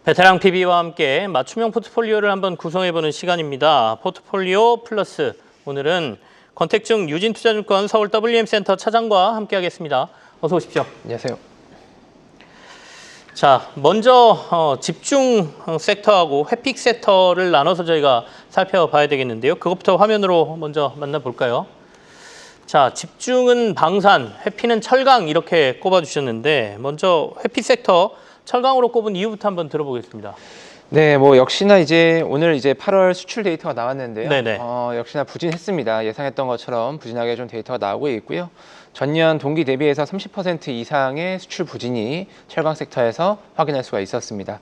베테랑 PB와 함께 맞춤형 포트폴리오를 한번 구성해보는 시간입니다. 포트폴리오 플러스. 오늘은 권택중 유진투자증권 서울 WM센터 차장과 함께하겠습니다. 어서 오십시오. 안녕하세요. 자, 먼저 집중 섹터하고 회픽 섹터를 나눠서 저희가 살펴봐야 되겠는데요. 그것부터 화면으로 먼저 만나볼까요? 자, 집중은 방산, 회피는 철강 이렇게 꼽아주셨는데 먼저 회피 섹터 철강으로 꼽은 이유부터 한번 들어보겠습니다. 네, 뭐 역시나 이제 오늘 이제 8월 수출 데이터가 나왔는데요. 네네. 역시나 부진했습니다. 예상했던 것처럼 부진하게 좀 데이터가 나오고 있고요. 전년 동기 대비해서 30% 이상의 수출 부진이 철강 섹터에서 확인할 수가 있었습니다.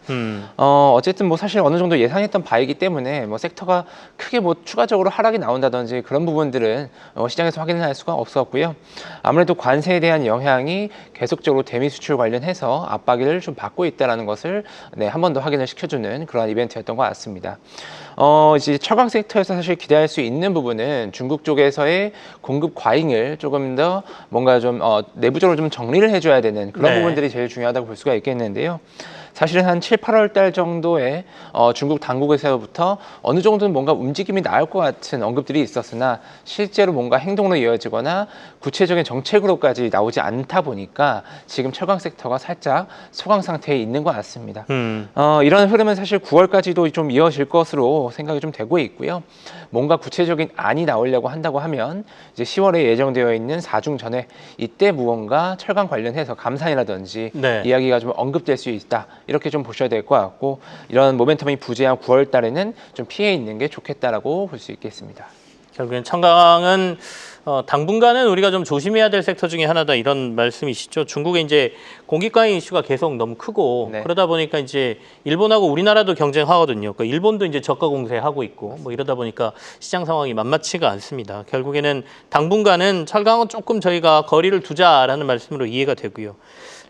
어쨌든 뭐 사실 어느 정도 예상했던 바이기 때문에 뭐 섹터가 크게 뭐 추가적으로 하락이 나온다든지 그런 부분들은 시장에서 확인할 수가 없었고요. 아무래도 관세에 대한 영향이 계속적으로 대미 수출 관련해서 압박을 좀 받고 있다는 것을 한 번 더 확인을 시켜주는 그런 이벤트였던 것 같습니다. 이제 철강 섹터에서 사실 기대할 수 있는 부분은 중국 쪽에서의 공급 과잉을 조금 더 뭔가 좀 내부적으로 좀 정리를 해줘야 되는 그런 부분들이 제일 중요하다고 볼 수가 있겠는데요. 사실은 한 7, 8월 달 정도에 중국 당국에서부터 어느 정도는 뭔가 움직임이 나올 것 같은 언급들이 있었으나 실제로 뭔가 행동으로 이어지거나 구체적인 정책으로까지 나오지 않다 보니까 지금 철강 섹터가 살짝 소강 상태에 있는 것 같습니다. 이런 흐름은 사실 9월까지도 좀 이어질 것으로 생각이 좀 되고 있고요. 뭔가 구체적인 안이 나오려고 한다고 하면 이제 10월에 예정되어 있는 4중 전에 이때 무언가 철강 관련해서 감산이라든지 이야기가 좀 언급될 수 있다. 이렇게 좀 보셔야 될 것 같고 이런 모멘텀이 부재한 9월 달에는 좀 피해 있는 게 좋겠다라고 볼 수 있겠습니다. 결국엔 철강은 당분간은 우리가 좀 조심해야 될 섹터 중에 하나다 이런 말씀이시죠. 중국의 이제 공급 과잉 이슈가 계속 너무 크고 그러다 보니까 이제 일본하고 우리나라도 경쟁하거든요. 그러니까 일본도 이제 저가 공세하고 있고 뭐 이러다 보니까 시장 상황이 만만치가 않습니다. 결국에는 당분간은 철강은 조금 저희가 거리를 두자라는 말씀으로 이해가 되고요.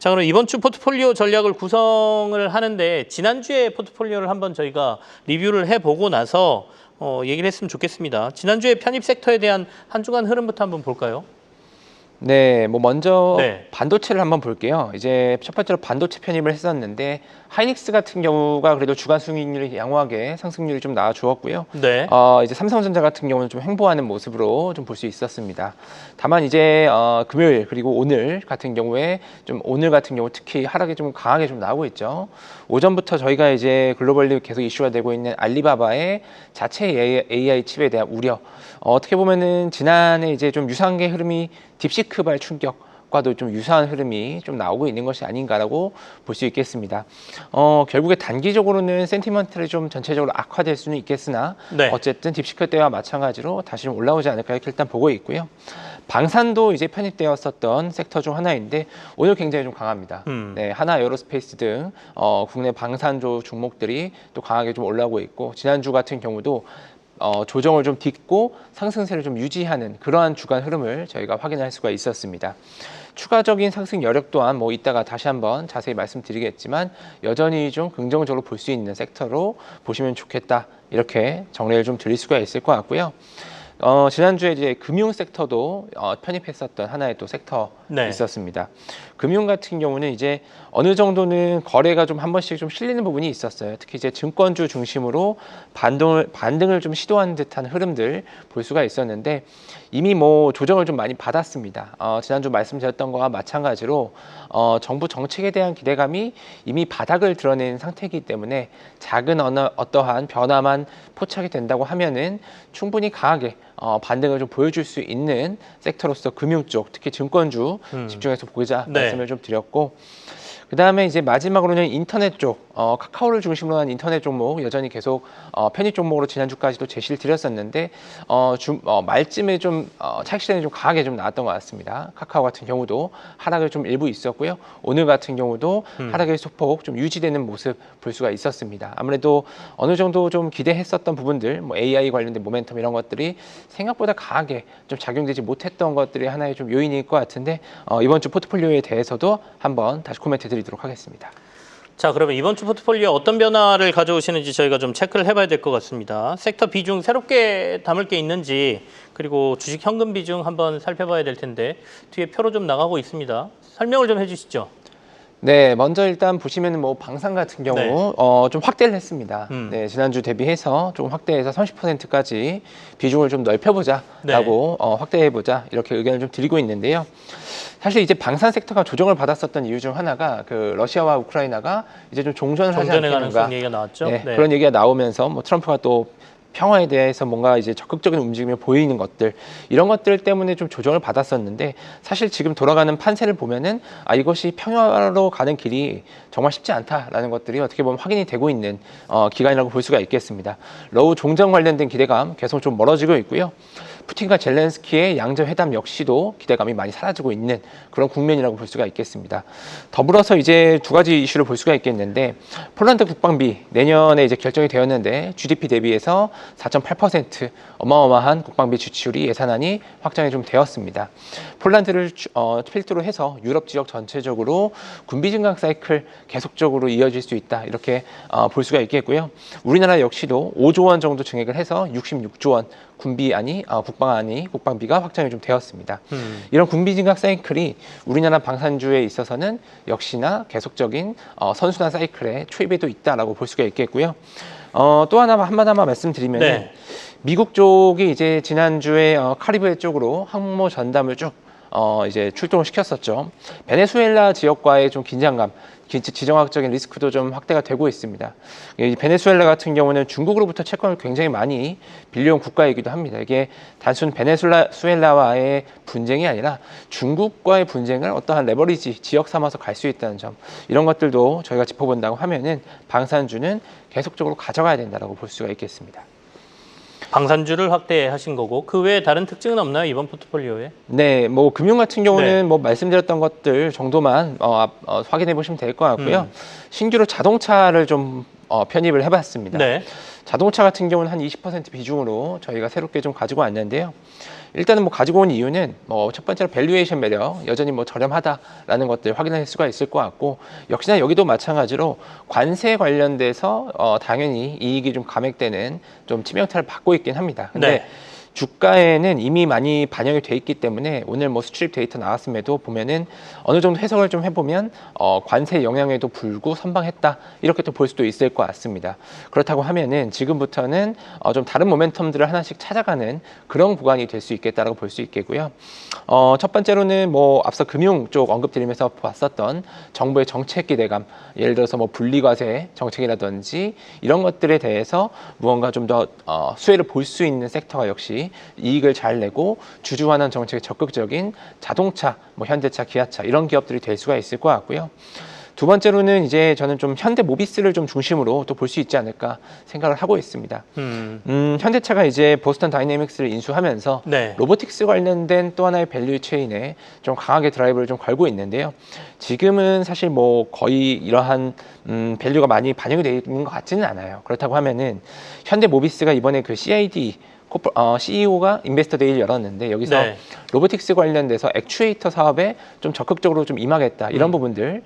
자, 그럼 이번 주 포트폴리오 전략을 구성을 하는데 지난주에 포트폴리오를 한번 저희가 리뷰를 해보고 나서 얘기를 했으면 좋겠습니다. 지난주에 편입 섹터에 대한 한 주간 흐름부터 한번 볼까요? 네, 뭐 먼저 반도체를 한번 볼게요. 이제 첫 번째로 반도체 편입을 했었는데 하이닉스 같은 경우가 그래도 주간 수익률이 양호하게 상승률이 좀 나와주었고요. 이제 삼성전자 같은 경우는 좀 횡보하는 모습으로 좀 볼 수 있었습니다. 다만 이제 금요일 그리고 오늘 같은 경우에 좀 오늘 같은 경우 특히 하락이 좀 강하게 좀 나오고 있죠. 오전부터 저희가 이제 글로벌리 계속 이슈가 되고 있는 알리바바의 자체 AI 칩에 대한 우려. 어떻게 보면은 지난해 이제 좀 유사한 게 흐름이 딥시크발 충격과도 좀 유사한 흐름이 좀 나오고 있는 것이 아닌가라고 볼 수 있겠습니다. 결국에 단기적으로는 센티먼트를 좀 전체적으로 악화될 수는 있겠으나 어쨌든 딥시크 때와 마찬가지로 다시 좀 올라오지 않을까 이렇게 일단 보고 있고요. 방산도 이제 편입되었었던 섹터 중 하나인데 오늘 굉장히 좀 강합니다. 하나 에어로스페이스 등 국내 방산조 종목들이 또 강하게 좀 올라오고 있고 지난주 같은 경우도 조정을 좀 딛고 상승세를 좀 유지하는 그러한 주간 흐름을 저희가 확인할 수가 있었습니다. 추가적인 상승 여력 또한 뭐 이따가 다시 한번 자세히 말씀드리겠지만 여전히 좀 긍정적으로 볼 수 있는 섹터로 보시면 좋겠다 이렇게 정리를 좀 드릴 수가 있을 것 같고요. 지난주에 이제 금융 섹터도 편입했었던 하나의 또 섹터 있었습니다. 금융 같은 경우는 이제 어느 정도는 거래가 좀 한 번씩 좀 실리는 부분이 있었어요. 특히 이제 증권주 중심으로 반등을 좀 시도하는 듯한 흐름들 볼 수가 있었는데 이미 뭐 조정을 좀 많이 받았습니다. 지난주 말씀드렸던 거와 마찬가지로 정부 정책에 대한 기대감이 이미 바닥을 드러낸 상태이기 때문에 작은 어떠한 변화만 포착이 된다고 하면은 충분히 강하게 반등을 좀 보여줄 수 있는 섹터로서 금융 쪽, 특히 증권주 집중해서 보자 말씀을 좀 드렸고 그 다음에 이제 마지막으로는 인터넷 쪽, 카카오를 중심으로 한 인터넷 종목 여전히 계속 편입 종목으로 지난주까지도 제시를 드렸었는데 말쯤에 좀 차익 실현이 좀 강하게 좀 나왔던 것 같습니다. 카카오 같은 경우도 하락을 좀 일부 있었고요. 오늘 같은 경우도 하락의 소폭 좀 유지되는 모습 볼 수가 있었습니다. 아무래도 어느 정도 좀 기대했었던 부분들, 뭐 AI 관련된 모멘텀 이런 것들이 생각보다 강하게 좀 작용되지 못했던 것들이 하나의 좀 요인일 것 같은데 이번 주 포트폴리오에 대해서도 한번 다시 코멘트 드리도록 하겠습니다. 자, 그러면 이번 주 포트폴리오 어떤 변화를 가져오시는지 저희가 좀 체크를 해봐야 될 것 같습니다. 섹터 비중 새롭게 담을 게 있는지 그리고 주식 현금 비중 한번 살펴봐야 될 텐데 뒤에 표로 좀 나가고 있습니다. 설명을 좀 해주시죠. 네, 먼저 일단 보시면 뭐 방산 같은 경우 네. 좀 확대를 했습니다. 네, 지난주 대비해서 조금 확대해서 30%까지 비중을 좀 넓혀보자라고 확대해보자 이렇게 의견을 좀 드리고 있는데요. 사실 이제 방산 섹터가 조정을 받았었던 이유 중 하나가 그 러시아와 우크라이나가 이제 좀 종전을 하지 않겠는가 얘기가 나왔죠. 네, 그런 얘기가 나오면서 뭐 트럼프가 또 평화에 대해서 뭔가 이제 적극적인 움직임을 보이는 것들 이런 것들 때문에 좀 조정을 받았었는데 사실 지금 돌아가는 판세를 보면은 이것이 평화로 가는 길이 정말 쉽지 않다라는 것들이 어떻게 보면 확인이 되고 있는 기간이라고 볼 수가 있겠습니다. 러우 종전 관련된 기대감 계속 좀 멀어지고 있고요. 푸틴과 젤렌스키의 양자회담 역시도 기대감이 많이 사라지고 있는 그런 국면이라고 볼 수가 있겠습니다. 더불어서 이제 두 가지 이슈를 볼 수가 있겠는데 폴란드 국방비 내년에 이제 결정이 되었는데 GDP 대비해서 4.8% 어마어마한 국방비 지출이 예산안이 확정이 좀 되었습니다. 폴란드를 필두로 해서 유럽 지역 전체적으로 군비 증강 사이클 계속적으로 이어질 수 있다 이렇게 볼 수가 있겠고요. 우리나라 역시도 5조 원 정도 증액을 해서 66조 원 국방비가 확정이 좀 되었습니다. 이런 군비 증강 사이클이 우리나라 방산주에 있어서는 역시나 계속적인 선순환 사이클의 초입에도 있다라고 볼 수가 있겠고요. 또 하나만 말씀드리면 미국 쪽이 이제 지난주에 카리브해 쪽으로 항모 전담을 쭉 이제 출동을 시켰었죠. 베네수엘라 지역과의 좀 긴장감, 지정학적인 리스크도 좀 확대가 되고 있습니다. 이 베네수엘라 같은 경우는 중국으로부터 채권을 굉장히 많이 빌려온 국가이기도 합니다. 이게 단순 베네수엘라와의 분쟁이 아니라 중국과의 분쟁을 어떠한 레버리지 지역 삼아서 갈 수 있다는 점 이런 것들도 저희가 짚어본다고 하면은 방산주는 계속적으로 가져가야 된다고 볼 수가 있겠습니다. 방산주를 확대하신 거고 그 외에 다른 특징은 없나요 이번 포트폴리오에? 네, 뭐 금융 같은 경우는 뭐 말씀드렸던 것들 정도만 확인해 보시면 될 것 같고요. 신규로 자동차를 좀 편입을 해봤습니다. 자동차 같은 경우는 한 20% 비중으로 저희가 새롭게 좀 가지고 왔는데요. 일단은 뭐 가지고 온 이유는 뭐 첫 번째로 밸류에이션 매력 여전히 뭐 저렴하다라는 것들 확인할 수가 있을 것 같고 역시나 여기도 마찬가지로 관세 관련돼서 당연히 이익이 좀 감액되는 좀 치명타를 받고 있긴 합니다. 근데 주가에는 이미 많이 반영이 돼 있기 때문에 오늘 뭐 수출입 데이터 나왔음에도 보면은 어느 정도 해석을 좀 해보면 관세 영향에도 불구 선방했다 이렇게 또 볼 수도 있을 것 같습니다. 그렇다고 하면은 지금부터는 좀 다른 모멘텀들을 하나씩 찾아가는 그런 구간이 될 수 있겠다라고 볼 수 있겠고요. 첫 번째로는 뭐 앞서 금융 쪽 언급드리면서 봤었던 정부의 정책 기대감, 예를 들어서 뭐 분리과세 정책이라든지 이런 것들에 대해서 무언가 좀 더 수혜를 볼 수 있는 섹터가 역시 이익을 잘 내고 주주환원 정책에 적극적인 자동차, 뭐 현대차, 기아차 이런 기업들이 될 수가 있을 것 같고요. 두 번째로는 이제 저는 좀 현대 모비스를 좀 중심으로 또 볼 수 있지 않을까 생각을 하고 있습니다. 현대차가 이제 보스턴 다이내믹스를 인수하면서 로보틱스 관련된 또 하나의 밸류 체인에 좀 강하게 드라이브를 좀 걸고 있는데요. 지금은 사실 뭐 거의 이러한 밸류가 많이 반영이 되어 있는 것 같지는 않아요. 그렇다고 하면은 현대 모비스가 이번에 그 CID CEO가 인베스터 데이를 열었는데 여기서 로보틱스 관련돼서 액추에이터 사업에 좀 적극적으로 좀 임하겠다 이런 부분들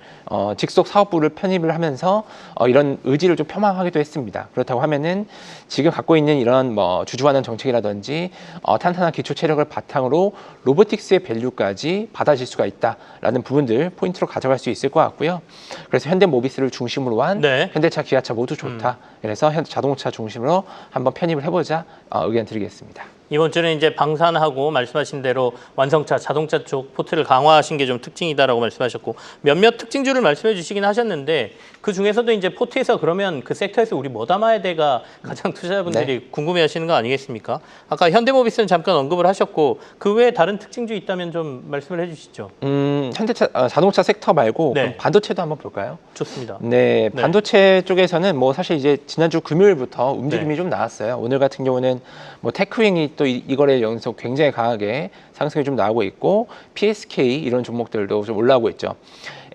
직속 사업부를 편입을 하면서 이런 의지를 좀 표명하기도 했습니다. 그렇다고 하면은 지금 갖고 있는 이런 뭐 주주환원 정책이라든지 탄탄한 기초 체력을 바탕으로 로보틱스의 밸류까지 받아질 수가 있다라는 부분들 포인트로 가져갈 수 있을 것 같고요. 그래서 현대 모비스를 중심으로 한 현대차, 기아차 모두 좋다. 그래서 자동차 중심으로 한번 편입을 해보자 의견 드리겠습니다. 이번 주는 이제 방산하고 말씀하신 대로 완성차, 자동차 쪽 포트를 강화하신 게 좀 특징이다라고 말씀하셨고 몇몇 특징주를 말씀해 주시긴 하셨는데 그 중에서도 이제 포트에서 그러면 그 섹터에서 우리 뭐 담아야 돼가 가장 투자자분들이 궁금해하시는 거 아니겠습니까? 아까 현대모비스는 잠깐 언급을 하셨고 그 외에 다른 특징주 있다면 좀 말씀을 해주시죠. 현대차 자동차 섹터 말고 그럼 반도체도 한번 볼까요? 좋습니다. 네, 반도체 쪽에서는 뭐 사실 이제 지난주 금요일부터 움직임이 좀 나왔어요. 오늘 같은 경우는 뭐 테크윙이 또 이 거래 연속 굉장히 강하게 상승이 좀 나오고 있고 PSK 이런 종목들도 좀 올라오고 있죠.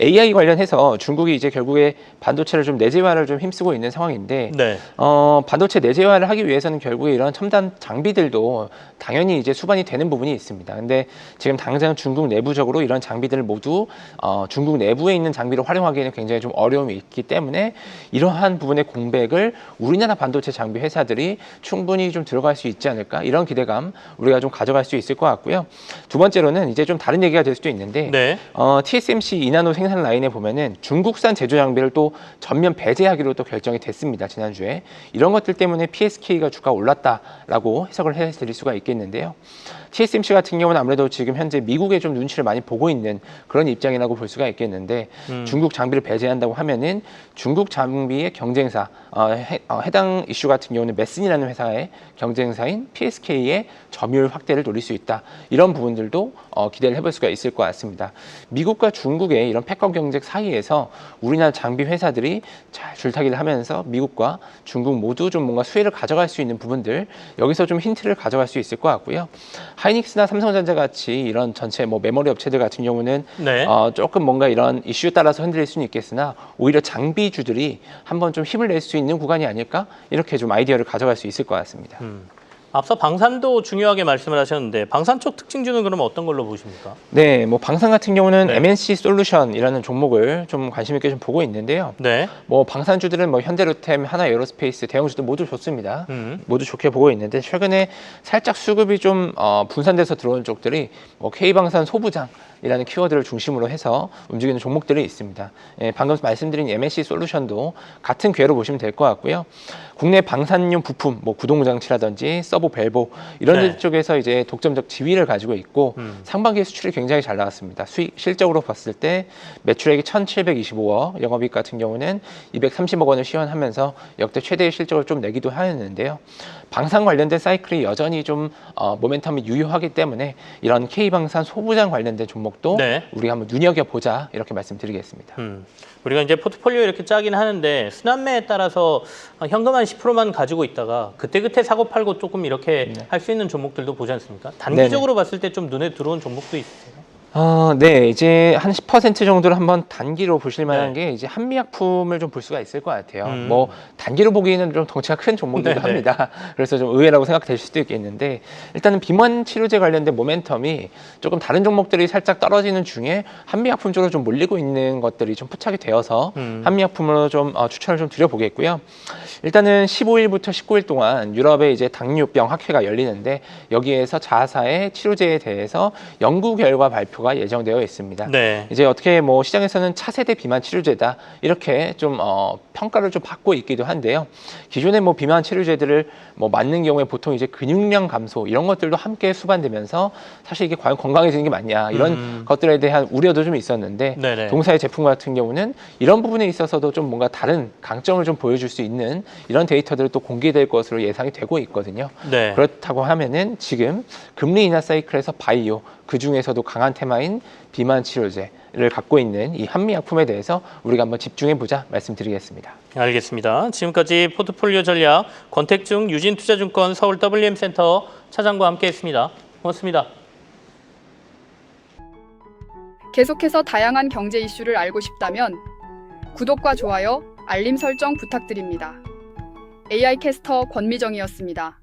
AI 관련해서 중국이 이제 결국에 반도체를 좀 내재화를 좀 힘쓰고 있는 상황인데 반도체 내재화를 하기 위해서는 결국에 이런 첨단 장비들도 당연히 이제 수반이 되는 부분이 있습니다. 근데 지금 당장 중국 내부적으로 이런 장비들을 모두 중국 내부에 있는 장비를 활용하기에는 굉장히 좀 어려움이 있기 때문에 이러한 부분의 공백을 우리나라 반도체 장비 회사들이 충분히 좀 들어갈 수 있지 않을까 이런 기대감 우리가 좀 가져갈 수 있을 것 같고요. 두 번째로는 이제 좀 다른 얘기가 될 수도 있는데 TSMC 2나노 생산 한 라인에 보면은 중국산 제조 장비를 또 전면 배제하기로 또 결정이 됐습니다. 지난주에. 이런 것들 때문에 PSK가 주가가 올랐다라고 해석을 해드릴 수가 있겠는데요. TSMC 같은 경우는 아무래도 지금 현재 미국에 좀 눈치를 많이 보고 있는 그런 입장이라고 볼 수가 있겠는데 중국 장비를 배제한다고 하면은 중국 장비의 경쟁사, 해당 이슈 같은 경우는 메슨이라는 회사의 경쟁사인 PSK의 점유율 확대를 노릴 수 있다. 이런 부분들도 기대를 해볼 수가 있을 것 같습니다. 미국과 중국의 이런 패권 경쟁 사이에서 우리나라 장비 회사들이 잘 줄타기를 하면서 미국과 중국 모두 좀 뭔가 수혜를 가져갈 수 있는 부분들, 여기서 좀 힌트를 가져갈 수 있을 것 같고요. 하이닉스나 삼성전자 같이 이런 전체 뭐 메모리 업체들 같은 경우는 네. 조금 뭔가 이런 이슈에 따라서 흔들릴 수는 있겠으나 오히려 장비주들이 한번 좀 힘을 낼 수 있는 구간이 아닐까, 이렇게 좀 아이디어를 가져갈 수 있을 것 같습니다. 앞서 방산도 중요하게 말씀을 하셨는데 방산 쪽 특징주는 그러면 어떤 걸로 보십니까? 네, 뭐 방산 같은 경우는 MNC 솔루션이라는 종목을 좀 관심 있게 좀 보고 있는데요. 네. 뭐 방산주들은 뭐 현대로템, 하나에어로스페이스, 대형주들 모두 좋습니다. 모두 좋게 보고 있는데 최근에 살짝 수급이 좀 분산돼서 들어온 쪽들이 뭐 K방산 소부장 이라는 키워드를 중심으로 해서 움직이는 종목들이 있습니다. 예, 방금 말씀드린 MNC 솔루션도 같은 궤로 보시면 될 것 같고요. 국내 방산용 부품, 뭐 구동장치라든지 서브 밸브 이런 쪽에서 이제 독점적 지위를 가지고 있고 상반기 수출이 굉장히 잘 나왔습니다. 실적으로 봤을 때 매출액이 1,725억, 영업이익 같은 경우는 230억 원을 시현하면서 역대 최대의 실적을 좀 내기도 하였는데요. 방산 관련된 사이클이 여전히 좀 모멘텀이 유효하기 때문에 이런 K방산 소부장 관련된 종목도 우리가 한번 눈여겨보자, 이렇게 말씀드리겠습니다. 우리가 이제 포트폴리오 이렇게 짜긴 하는데 순환매에 따라서 현금 한 10%만 가지고 있다가 그때그때 사고 팔고 조금 이렇게 할 수 있는 종목들도 보지 않습니까? 단기적으로 봤을 때 좀 눈에 들어온 종목도 있으세요? 네, 이제 한 10% 정도를 한번 단기로 보실 만한 게 이제 한미약품을 좀 볼 수가 있을 것 같아요. 뭐 단기로 보기에는 좀 덩치가 큰 종목이기도 합니다. 그래서 좀 의외라고 생각될 수도 있겠는데 일단은 비만 치료제 관련된 모멘텀이 조금 다른 종목들이 살짝 떨어지는 중에 한미약품 쪽으로 좀 몰리고 있는 것들이 좀 포착이 되어서 한미약품으로 좀 추천을 좀 드려보겠고요. 일단은 15일부터 19일 동안 유럽의 이제 당뇨병 학회가 열리는데 여기에서 자사의 치료제에 대해서 연구 결과 발표가 예정되어 있습니다. 이제 어떻게 뭐 시장에서는 차세대 비만 치료제다 이렇게 좀 평가를 좀 받고 있기도 한데요. 기존의 뭐 비만 치료제들을 뭐 맞는 경우에 보통 이제 근육량 감소 이런 것들도 함께 수반되면서 사실 이게 과연 건강해지는 게 맞냐 이런 것들에 대한 우려도 좀 있었는데 동사의 제품 같은 경우는 이런 부분에 있어서도 좀 뭔가 다른 강점을 좀 보여줄 수 있는 이런 데이터들이 또 공개될 것으로 예상이 되고 있거든요. 그렇다고 하면은 지금 금리 인하 사이클에서 바이오, 그 중에서도 강한 테마인 비만 치료제를 갖고 있는 이 한미약품에 대해서 우리가 한번 집중해보자 말씀드리겠습니다. 알겠습니다. 지금까지 포트폴리오 전략 권택중 유진투자증권 서울 WM센터 차장과 함께했습니다. 고맙습니다. 계속해서 다양한 경제 이슈를 알고 싶다면 구독과 좋아요, 알림 설정 부탁드립니다. AI 캐스터 권미정이었습니다.